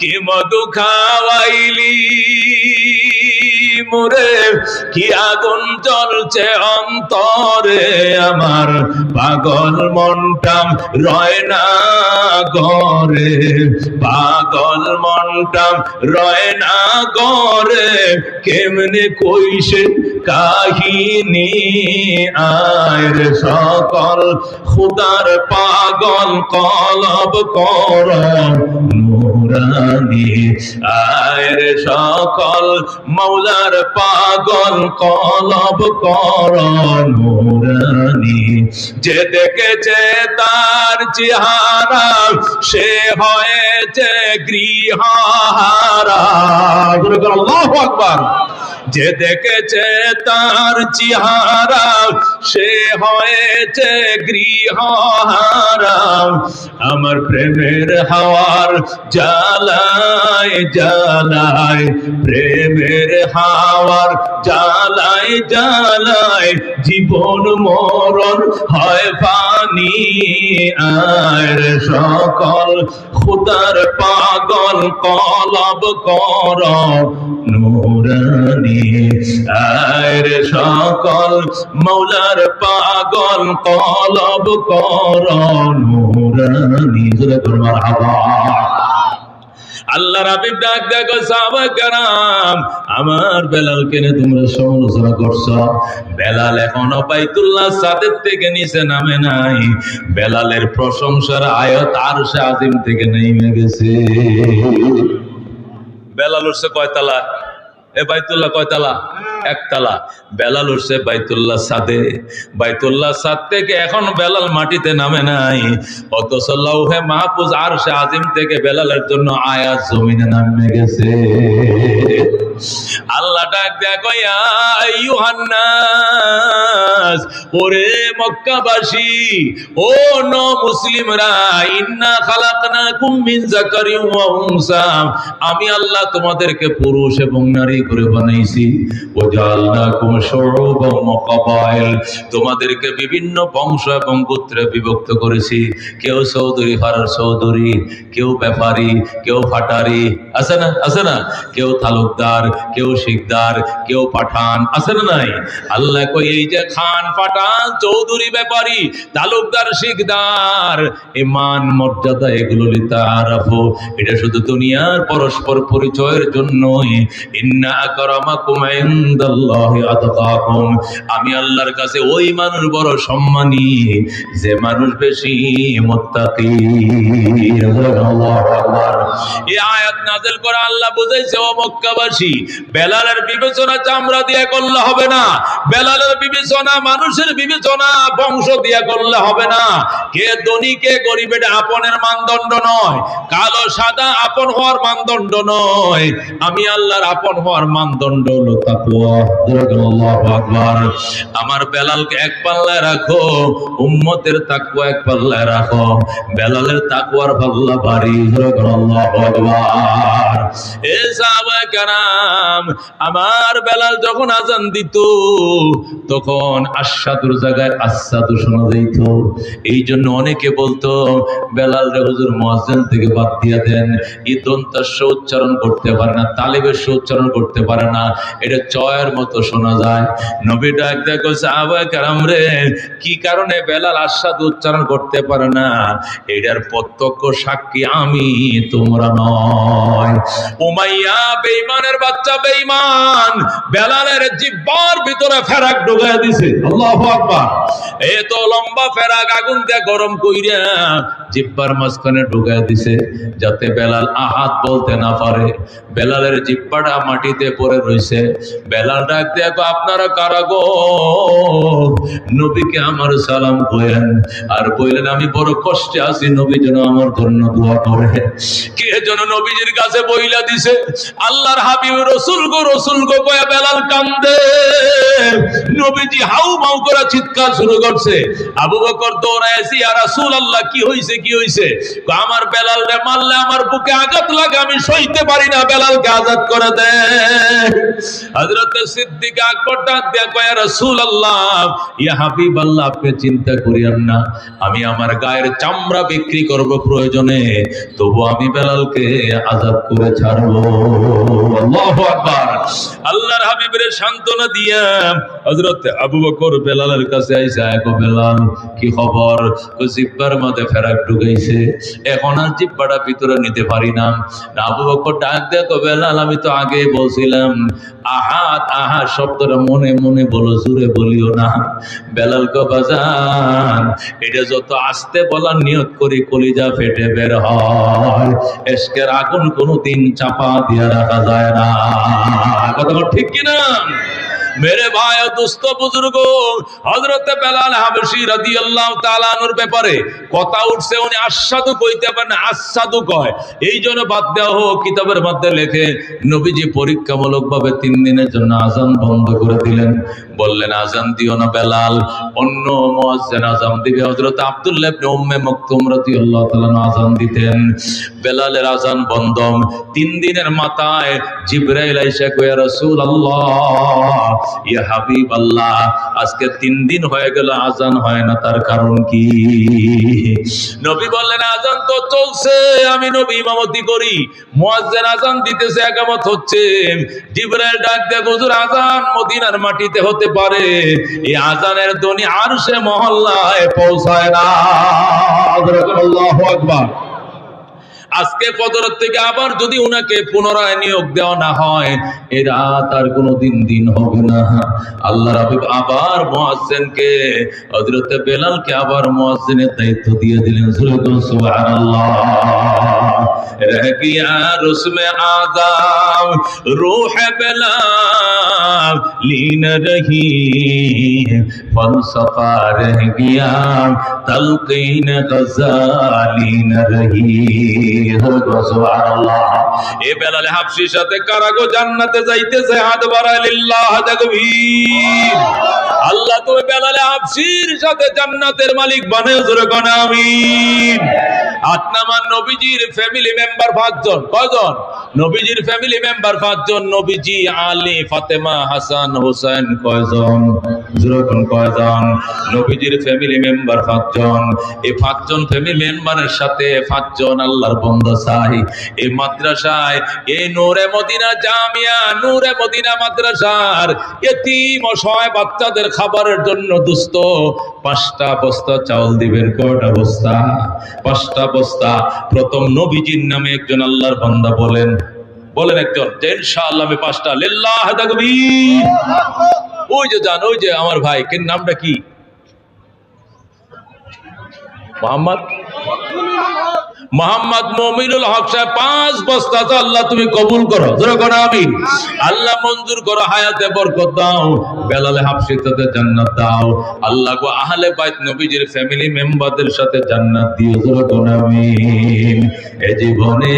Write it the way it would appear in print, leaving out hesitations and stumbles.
কি মধু খাওয়াইলি মোরে, কি আগুন জ্বলছে অন্তরে আমার, পাগল মনটাম রয় না ঘরে, পাগল মনটাম রয় না ঘরে, কেমনে কইছে কাহিনী আয়ের সকল খুদার পাগল কলব কর নুরানি, আয়ের সকল মৌলার পাগল কলব কর নুরানি। যে দেখেছে তার চেহারা সে হয়েছে গৃহহারা। আল্লাহু আকবার। যে দেখেছে তার চেহারা সে হয়েছে গৃহহারা। আমার প্রেমের হাওয়ার জ্বালায় জ্বালায়, প্রেমের হাওয়ার জ্বালায় জ্বালায়, জীবন মরণ হয় পানি আর সকল খুদার পাগল কলব কর নুরানি, আর সকল মৌলার পাগল কলব কর নুরানি। মারহাবা। আল্লাহর হাবিব ডাক দেখো সাহাবা কেরাম, আমার বেলালকে নিয়ে তোমরা সমালোচনা করছো। বেলাল এখনো বাইতুল্লাহ ছাদের থেকে নিচে নামে নাই। বেলালের প্রশংসার আয়াত আরশে আজিম থেকে নেমে গেছে। বেলাল উঠছে কয়তলা? এ বাইতুল্লাহ কয়তলা? একতলা। বেলাল উঠছে বাইতুল্লাহ ছাদে। বাইতুল্লাহ ছাদ থেকে এখন বেলাল মাটিতে নামে নাই, অথচ লৌহে মাহফুজ আরশে আজিম থেকে বেলালের জন্য আয়াত জমিনে নামে গেছে। আল্লাহ ডাক দেখো ইয়া আইয়ুহান নাস, ওরে মক্কাবাসী, ও ন মুসলিমরা, ইন্না খালাকনাকুম মিন যাকারিন ওয়া উনসা, আমি আল্লাহ তোমাদেরকে পুরুষ এবং নারী করে বানাইছি। ওয়া জাআলনাকুম শুউবান ওয়া কাবাইল, তোমাদেরকে বিভিন্ন বংশ এবং গোত্রে বিভক্ত করেছি। কেউ চৌধুরী ফারার চৌধুরী, কেউ ব্যাপারী, কেউ ফাটারি, আছে না? আছে না? কেউ তালুকদার, কেউ শিকদার, কেউ পাঠান, আছে না নাই? আল্লাহ কই এই যে খান, পাঠান, চৌধুরী, ব্যাপারী, তালুকদার, শিকদার, ইমান মর্যাদা এগুলো লিতারাফু, এটা শুধু দুনিয়ার পরস্পর পরিচয়ের জন্যই। ইন্না আকরামাকুম ইনদাল্লাহি আতকাকুম, আমি আল্লাহর কাছে ওই মানুষ বড় সম্মানী যে মানুষ বেশি মুত্তাকি। আল্লাহু আকবার। এই আয়াত নাযিল করে আল্লাহ বুঝাইছে, ও মক্কাবাসী, বেলালের বিবেচনা চামড়া দিয়ে করলে হবে না। বেলালের বিবেচনা মানুষের বিবেচনা বংশ দিয়ে করলে হবে না। কে ধনী কে গরিব এটা আপনের মানদণ্ড নয়। কালো সাদা আপন হওয়ার মানদণ্ড নয়। আমি আল্লাহর আপন হওয়ার মানদণ্ড হলো তাকওয়া। আল্লাহু আকবার। আমার বেলালকে এক পাল্লায় রাখো, উম্মতের তাকওয়া এক পাল্লায় রাখো। বেলালের তাকওয়ার পাল্লা ভারী। আল্লাহু আকবার। এ সাহাবায়ে কেরাম, আমার বেলাল যখন আজান দিত তখন আশহাদুর জায়গায় আশহাদু শোনা যেত। এই জন্য অনেকে বলতো বেলাল রে হুজুর মুয়াজ্জিন থেকে বাদ দিয়া দেন। এই দন্তাস্য উচ্চারণ করতে পারে না, তালিবের উচ্চারণ করতে পারে না, এটা চয়ের মতো শোনা যায়। নবী ডাক দেখো সাহাবায়ে কেরাম রে, কি কারণে বেলাল আশহাদু উচ্চারণ করতে পারে না? এটার প্রত্যক্ষ সাক্ষী আমি, তোমরা নয়। উমাইয়া বেঈমানের বাচ্চা বেঈমান বেলালের জিহ্বার ভিতরে ফেরাক ঢুকায় দিছে। আল্লাহু আকবার। এত লম্বা ফেরাক আগুন দিয়ে গরম কইরা জিহ্বার মাঝখানে ঢুকায় দিছে যাতে বেলাল আহাত বলতে না পারে। বেলালের জিহ্বাটা মাটিতে পড়ে রইছে। বেলাল ডাক দিয়ে, আপনারা কারা গো? নবীকে আমার সালাম কইলেন আর কইলেন আমি বড় কষ্টে আছি, নবী যেন আমার জন্য দোয়া করে। কে যেন নবীজির কাছে বইলা দিছে। আল্লাহর হাবিব রসুল গো কয়া বেলাল কান্দে। নবীজি হাউ মাউ করে চিৎকার শুরু করছে। আবু বকর দৌড়ায় এসে, ইয়া রাসূলুল্লাহ কি হইছে? আমার বেলাল রে মারলে আমার বুকে আঘাত লাগে, আমি সইতে পারি না, বেলালকে আজাদ করে দে। হযরত সিদ্দিক আকবর ডাক দিয়া কয়, ইয়া রাসূলুল্লাহ, ইয়া হাবিবাল্লাহ, আপনি চিন্তা করিয়েন না, আমি আমার গায়ের চামড়া বিক্রি করব প্রয়োজনে, তবু আমি বেলালকে আজাদ করে ছাড়বো। আল্লাহু আকবার। আল্লাহর হাবিবের সান্ত্বনা দিয়া হযরত আবু বকর বেলালের কাছে আইসা, কো বেলাল কি খবর? ও জিব্বার মধ্যে ফেরাক ঢুকাইছে, এখন আর জিব্বাটা ভিতরে নিতে পারি না। আবু বকর ডাক দেয়া কো বেলাল, আমি তো আগেই বলছিলাম আহাদ আহাদ শব্দটা মনে মনে বলো, জোরে বলিও না। বেলাল কো বাজান, এটা যত আস্তে বলার নিয়ত করি কলিজা ফেটে বের হয়, এশকের আগুন কোনোদিন চাপা দিয়ে রাখা যায় না। কথা ঠিক কিনা? মেরে ভাই ও দোস্ত বুজুর্গ, হযরত বেলাল হাবশী রাদিয়াল্লাহু তাআলা আনহুর ব্যাপারে কথা উঠছে, উনি আসাদু কইতে পারেন না, আসাদু কয়, এই জন্য বাদ দেওয়া হোক। কিতাবের মধ্যে লেখে নবীজি পরীক্ষামূলক ভাবে 3 দিনের জন্য আযান বন্ধ করে দিলেন। বললেন আযান দিও না বেলাল, অন্য মুয়াজ্জিন আযান দিবে। হযরত আব্দুল্লাহ ইবনে উম্মে মাকতুম রাদিয়াল্লাহু তাআলা আযান দিতেন, বেলালের আযান বন্ধ। 3 দিনের মাথায় জিবরাইল আইসা কয়, ইয়া রাসূলুল্লাহ, ইয়া হাবিবাল্লাহ, আজকে 3 দিন হয়ে গেল আযান হয় না, তার কারণ কি? নবী বললেন আযান তো চলছে, আমি নবী ইমামতি করি, মুয়াজ্জিন আযান দিতেছে, একামত হচ্ছে। জিবরাইল ডাক দেয়, হুজুর আযান মদিনার মাটিতে হতে পারে, এই আযানের ধ্বনি আরশে মহল্লায় পৌঁছায় না। আল্লাহু আকবার। আজকে ফজরের থেকে আবার যদি উনাকে পুনরায় নিয়োগ দেওয়া না হয়, এই রাত আর কোনোদিন দিন হবে না। আল্লাহর হাবিব আবার মুয়াজ্জিনকে, হযরত বেলালকে আবার মুয়াজ্জিনের দায়িত্ব দিয়ে দিলেন। সুবহানাল্লাহ। রহ গিয়া রুসমে আযাম রূহ বেলাল লীন রহি, ফলসফা রহ গিয়া তলকিন গজালিন রহি। সুবহানাল্লাহ। এই বেলাল হাবশীর সাথে কারাগো জান্নাতে যাইতেছে, হাত বাড়ায় লিল্লাহ তাকবীর। আল্লাহ তুমি বেলাল হাবশীর সাথে জান্নাতের মালিক বানাও, জোরে কোন আমিন। 8 নাম্বার, নবীজির ফ্যামিলি মেম্বার 5 জন। কয়জন? নবীজির ফ্যামিলি মেম্বার 5 জন। নবীজি, আলী, ফাতেমা, হাসান, হোসেন কয়জন? জোরে কোন কয়জন? নবীজির ফ্যামিলি মেম্বার 5 জন। এই 5 জন ফ্যামিলি মেম্বারের সাথে 5 জন আল্লাহর বান্দা চাই এই মাদ্রাসায়, এই নূরে মদিনা জামিয়া, নূরে মদিনা মাদ্রাসার এতিম অসহায় বাচ্চাদের খাবারের জন্য দোস্ত 5টা বস্তা চাউল দিবেন। কয়টা বস্তা? 5টা বস্তা। প্রথম নবীজির নামে একজন আল্লাহর বান্দা বলেন একজন, যে ইনশাআল্লাহ আমি 5টা। লিল্লাহ তাকবীর। ওই যে জান, ওই যে আমার ভাই, কে নামটা কি? মোহাম্মদ মুমিনুল হক সাহেব 5 বস্তা তো আল্লাহ তুমি কবুল করো, জোরে করো আমিন। আল্লাহ মঞ্জুর করো, হায়াতে বরকত দাও, বেলাল হাবশীতে জান্নাত দাও। আল্লাহ গো আহলে বাইত নবীজির ফ্যামিলি মেম্বারদের সাথে জান্নাত দিও, জোরে করো আমিন। এ জীবনে